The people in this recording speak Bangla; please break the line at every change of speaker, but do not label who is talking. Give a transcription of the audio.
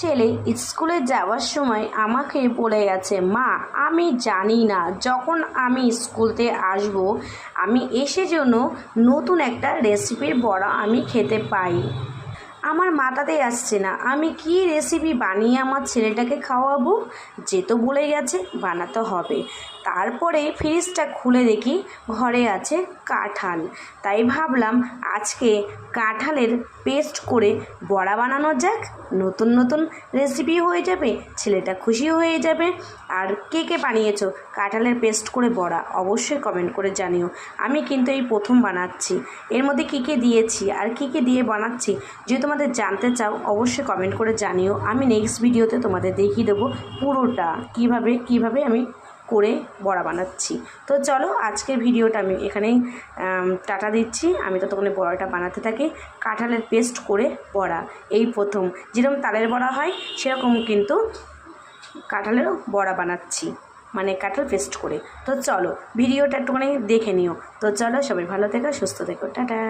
ছেলে স্কুলে যাওয়ার সময় আমাকে বলে গেছে, মা আমি জানি না যখন আমি স্কুলতে আসব আমি এসে যেন নতুন একটা রেসিপির বড়া আমি খেতে পাই। আমার মাথাতেই আসছে না আমি কি রেসিপি বানিয়ে আমার ছেলেটাকে খাওয়াবো। যেহেতু বলে গেছে বানাতে হবে। তারপরে ফ্রিজটা খুলে দেখি ঘরে আছে কাঁঠাল। তাই ভাবলাম আজকে কাঁঠালের পেস্ট করে বড়া বানানো যাক। নতুন নতুন রেসিপি হয়ে যাবে, ছেলেটা খুশি হয়ে যাবে। আর কে কে বানিয়েছো কাঁঠালের পেস্ট করে বড়া অবশ্যই কমেন্ট করে জানিও। আমি কিন্তু এই প্রথম বানাচ্ছি। এর মধ্যে কী কী দিয়েছি আর কী কী দিয়ে বানাচ্ছি যদি তোমাদের জানতে চাও অবশ্যই কমেন্ট করে জানিও। আমি নেক্সট ভিডিওতে তোমাদের দেখিয়ে দেবো পুরোটা কিভাবে আমি করে বড়া বানাচ্ছি। তো চলো আজকের ভিডিওটা আমি এখানেই টাটা দিচ্ছি। আমি ততক্ষণে বড়াটা বানাতে থাকি। কাঁঠালের পেস্ট করে বড়া এই প্রথম, যেরকম তালের বড়া হয় সেরকম কিন্তু কাঁঠালেরও বড়া বানাচ্ছি, মানে কাঁঠাল পেস্ট করে। তো চলো ভিডিওটা একটুখানি দেখে নিও। তো চলো সবাই ভালো থেকো, সুস্থ থেকো, টাটা।